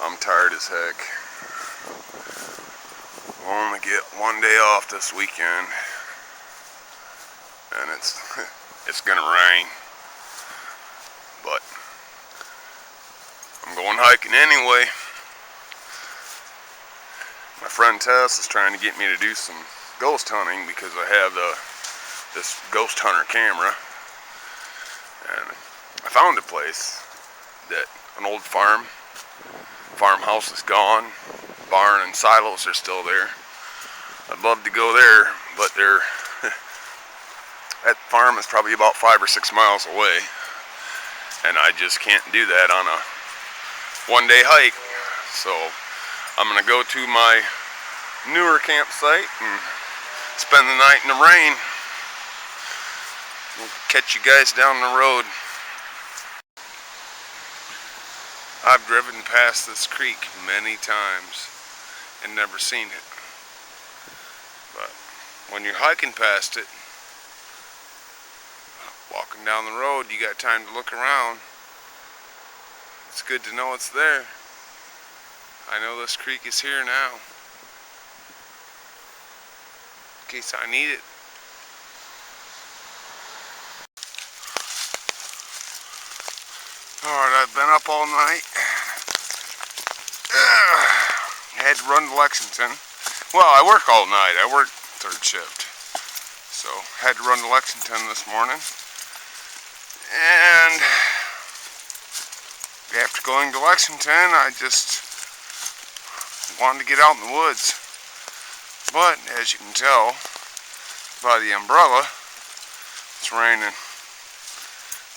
I'm tired as heck. We'll only get one day off this weekend, and it's gonna rain. But I'm going hiking anyway. My friend Tess is trying to get me to do some ghost hunting because I have this ghost hunter camera, and I found a place that an old farmhouse is gone. Barn and silos are still there. I'd love to go there, but that farm is probably about 5 or 6 miles away, and I just can't do that on a one-day hike. So I'm gonna go to my newer campsite and spend the night in the rain. We'll catch you guys down the road. I've driven past this creek many times and never seen it. But when you're hiking past it, walking down the road, you got time to look around. It's good to know it's there. I know this creek is here now, in case I need it. Alright, I've been up all night. I had to run to Lexington. Well, I work all night. I work third shift. So, had to run to Lexington this morning. And after going to Lexington, I just wanted to get out in the woods. But, as you can tell by the umbrella, it's raining.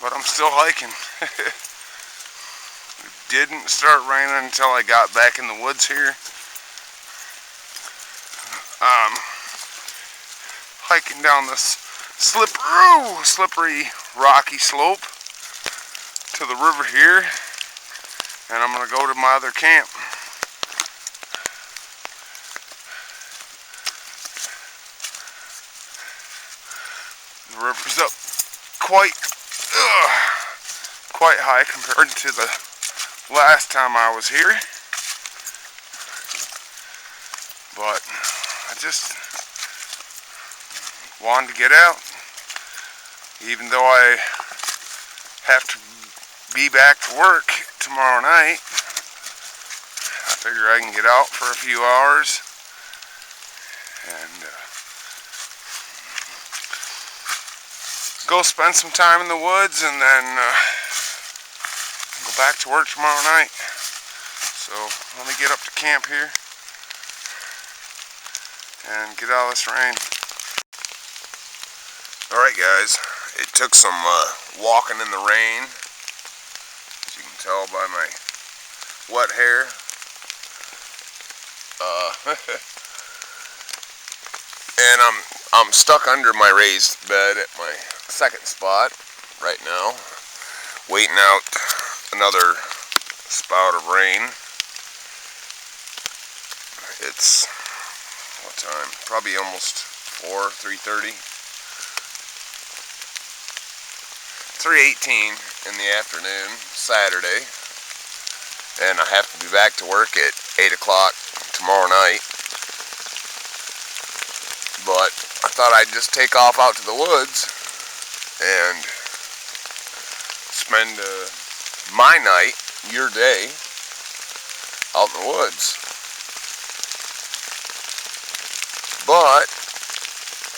But I'm still hiking. It didn't start raining until I got back in the woods here. Hiking down this slippery, rocky slope to the river here, and I'm gonna go to my other camp. The river's up quite high compared to the last time I was here, but I just wanted to get out, even though I have to be back to work tomorrow night. I figure I can get out for a few hours and go spend some time in the woods, and then go back to work tomorrow night. So let me get up to camp here and get out of this rain. Alright guys, it took some walking in the rain, as you can tell by my wet hair. And I'm stuck under my raised bed at my second spot right now, waiting out another spout of rain. It's, what time? Probably almost 3:30. 3:18 in the afternoon, Saturday, and I have to be back to work at 8 o'clock tomorrow night. But I thought I'd just take off out to the woods and spend my night, your day, out in the woods. But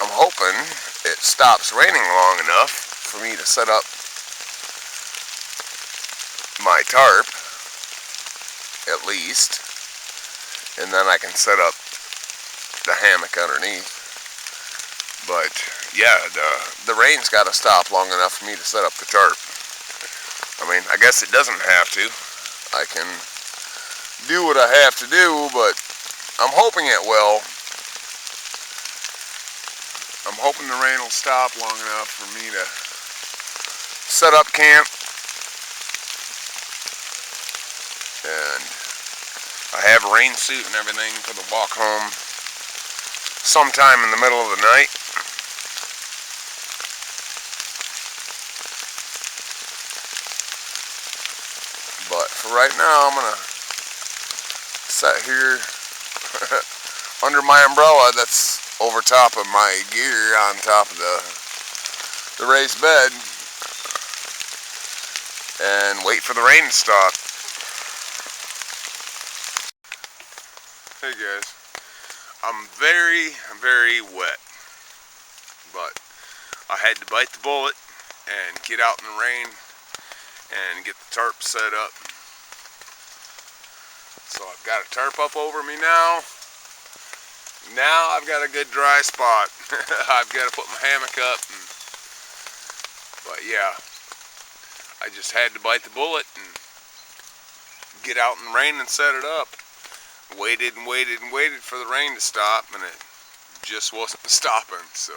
I'm hoping it stops raining long enough for me to set up my tarp, at least, and then I can set up the hammock underneath. But yeah, the rain's got to stop long enough for me to set up the tarp. I mean, I guess it doesn't have to. I can do what I have to do, but I'm hoping it will. I'm hoping the rain will stop long enough for me to set up camp. And I have a rain suit and everything for the walk home sometime in the middle of the night. But for right now, I'm gonna sat here under my umbrella that's over top of my gear on top of the raised bed and wait for the rain to stop. Hey guys, I'm very, very wet, but I had to bite the bullet and get out in the rain and get the tarp set up. So I've got a tarp up over me now. Now I've got a good dry spot. I've got to put my hammock up. But yeah, I just had to bite the bullet and get out in the rain and set it up. Waited and waited and waited for the rain to stop, and it just wasn't stopping. So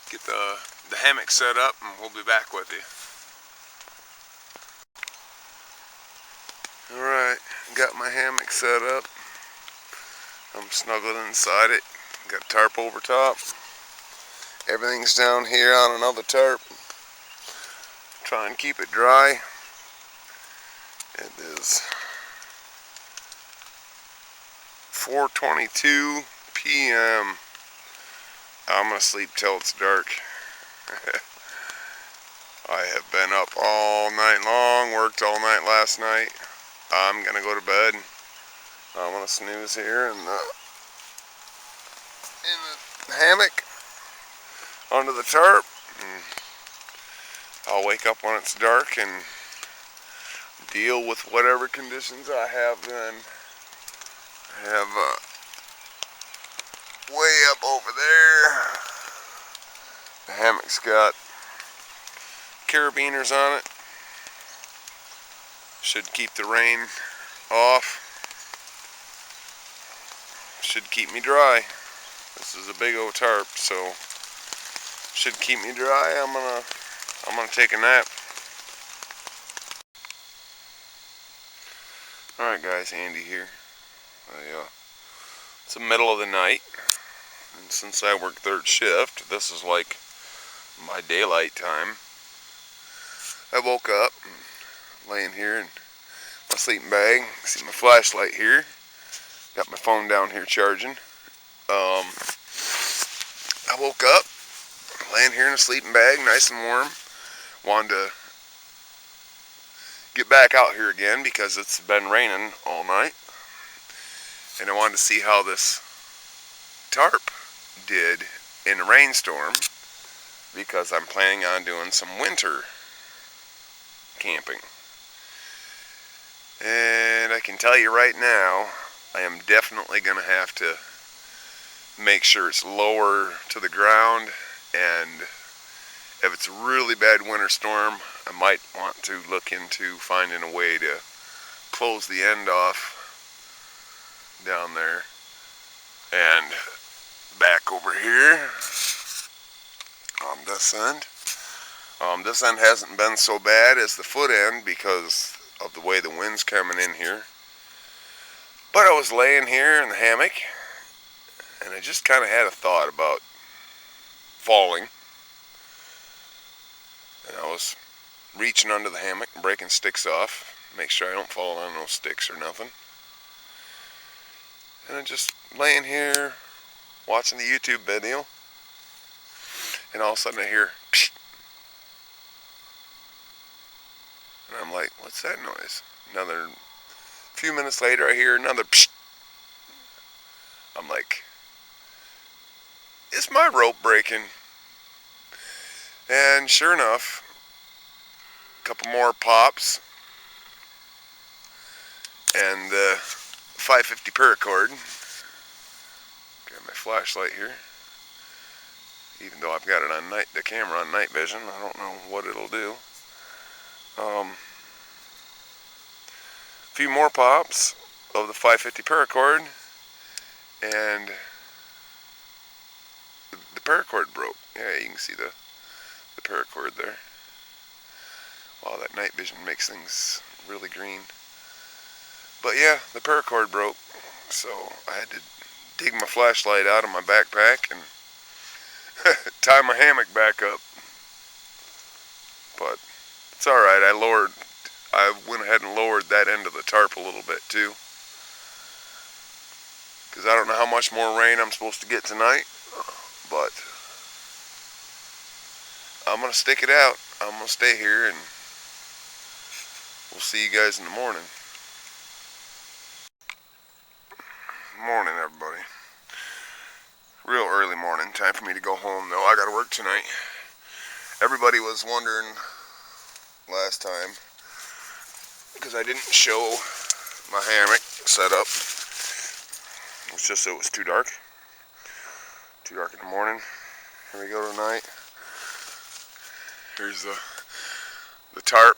get the hammock set up and we'll be back with you. Alright, got my hammock set up. I'm snuggled inside it. Got a tarp over top. Everything's down here on another tarp. Try and keep it dry. It is 4:22 p.m. I'm gonna sleep till it's dark. I have been up all night long, worked all night last night. I'm gonna go to bed. I'm gonna snooze here in the hammock under the tarp. And I'll wake up when it's dark and deal with whatever conditions I have then. I have way up over there. The hammock's got carabiners on it. Should keep the rain off. Should keep me dry. This is a big old tarp, so should keep me dry. I'm gonna take a nap. Alright guys, Andy here. It's the middle of the night, and since I work third shift, this is like my daylight time. I woke up, laying here in my sleeping bag. See my flashlight here. Got my phone down here charging. I woke up, laying here in a sleeping bag, nice and warm. Wanted to get back out here again because it's been raining all night. And I wanted to see how this tarp did in a rainstorm, because I'm planning on doing some winter camping. And I can tell you right now, I am definitely going to have to make sure it's lower to the ground, and if it's a really bad winter storm, I might want to look into finding a way to close the end off down there. And back over here on this end. This end hasn't been so bad as the foot end because of the way the wind's coming in here. But I was laying here in the hammock, and I just kind of had a thought about falling. And I was reaching under the hammock and breaking sticks off, make sure I don't fall on no sticks or nothing. And I'm just laying here watching the YouTube video, and all of a sudden I hear psh. And I'm like, what's that noise? Another few minutes later I hear another psh. I'm like, is my rope breaking? And sure enough, a couple more pops, and the 550 paracord. Got my flashlight here. Even though I've got it on the camera on night vision, I don't know what it'll do. A few more pops of the 550 paracord, and the paracord broke. Yeah, you can see the paracord there. Wow, that night vision makes things really green. But yeah, the paracord broke, so I had to dig my flashlight out of my backpack and tie my hammock back up. But it's alright, I went ahead and lowered that end of the tarp a little bit too. because I don't know how much more rain I'm supposed to get tonight, but I'm going to stick it out. I'm going to stay here, and we'll see you guys in the morning. Morning, everybody. Real early morning. Time for me to go home, though. I got to work tonight. Everybody was wondering last time, because I didn't show my hammock set up. It's just it was too dark. Too dark in the morning. Here we go tonight. Here's the tarp.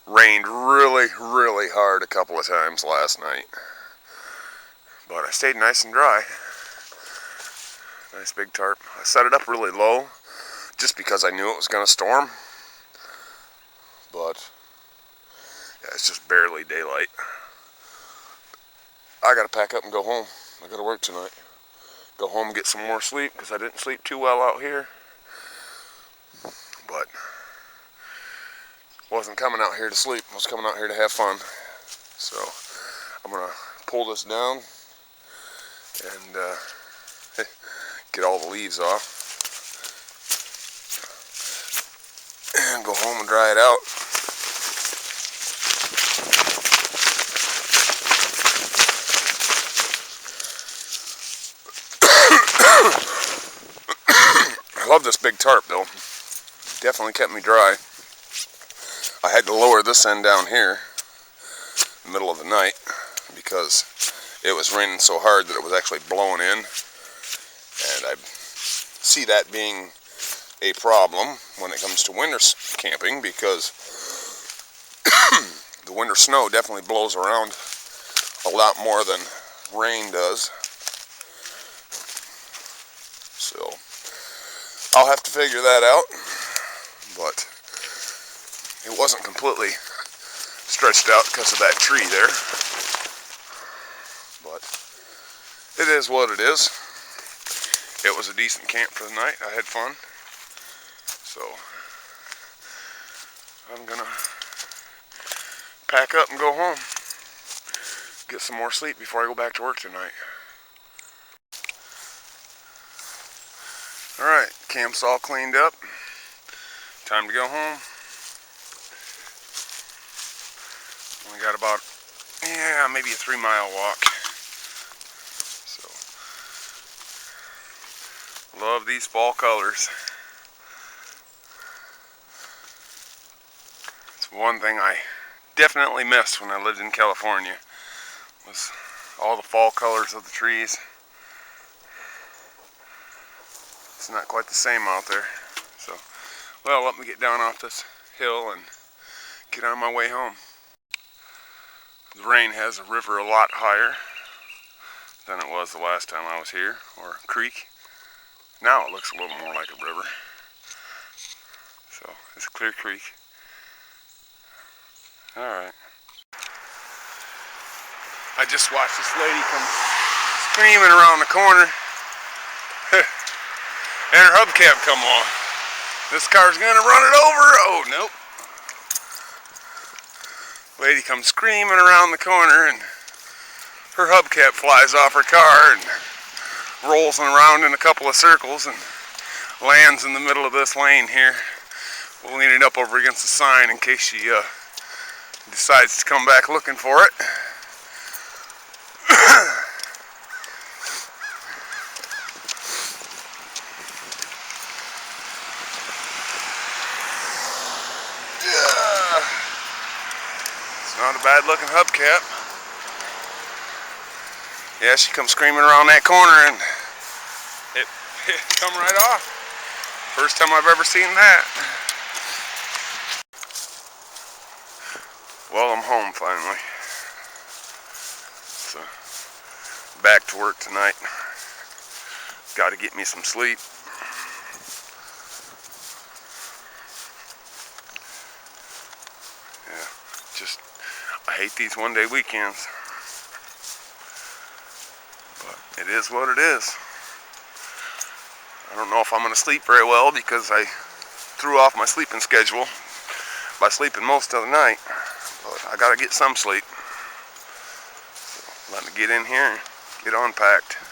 Rained really, really hard a couple of times last night, but I stayed nice and dry. Nice big tarp. I set it up really low just because I knew it was going to storm, but yeah, it's just barely daylight. I got to pack up and go home. I got to work tonight. Go home and get some more sleep because I didn't sleep too well out here, but wasn't coming out here to sleep. I was coming out here to have fun. So I'm gonna pull this down and get all the leaves off and go home and dry it out. I love this big tarp though. Definitely kept me dry. I had to lower this end down here in the middle of the night because it was raining so hard that it was actually blowing in, and I see that being a problem when it comes to winter camping, because the winter snow definitely blows around a lot more than rain does. So I'll have to figure that out, but it wasn't completely stretched out because of that tree there. But it is what it is. It was a decent camp for the night. I had fun. So I'm gonna pack up and go home. Get some more sleep before I go back to work tonight. Alright, camp's all cleaned up. Time to go home. We got about, maybe a 3-mile walk. So, love these fall colors. It's one thing I definitely missed when I lived in California, was all the fall colors of the trees. It's not quite the same out there. So, well, let me get down off this hill and get on my way home. The rain has the river a lot higher than it was the last time I was here, or creek. Now it looks a little more like a river. So it's a clear creek. Alright. I just watched this lady come screaming around the corner and her hubcap come on. This car's gonna run it over. Oh, nope. Lady comes screaming around the corner and her hubcap flies off her car and rolls around in a couple of circles and lands in the middle of this lane here. We'll lean it up over against the sign in case she decides to come back looking for it. Not a bad looking hubcap. Yeah, she comes screaming around that corner and it come right off. First time I've ever seen that. Well, I'm home finally. So, back to work tonight. Got to get me some sleep. Yeah, just I hate these one-day weekends, but it is what it is. I don't know if I'm going to sleep very well because I threw off my sleeping schedule by sleeping most of the night, but I got to get some sleep. Let me get in here and get unpacked.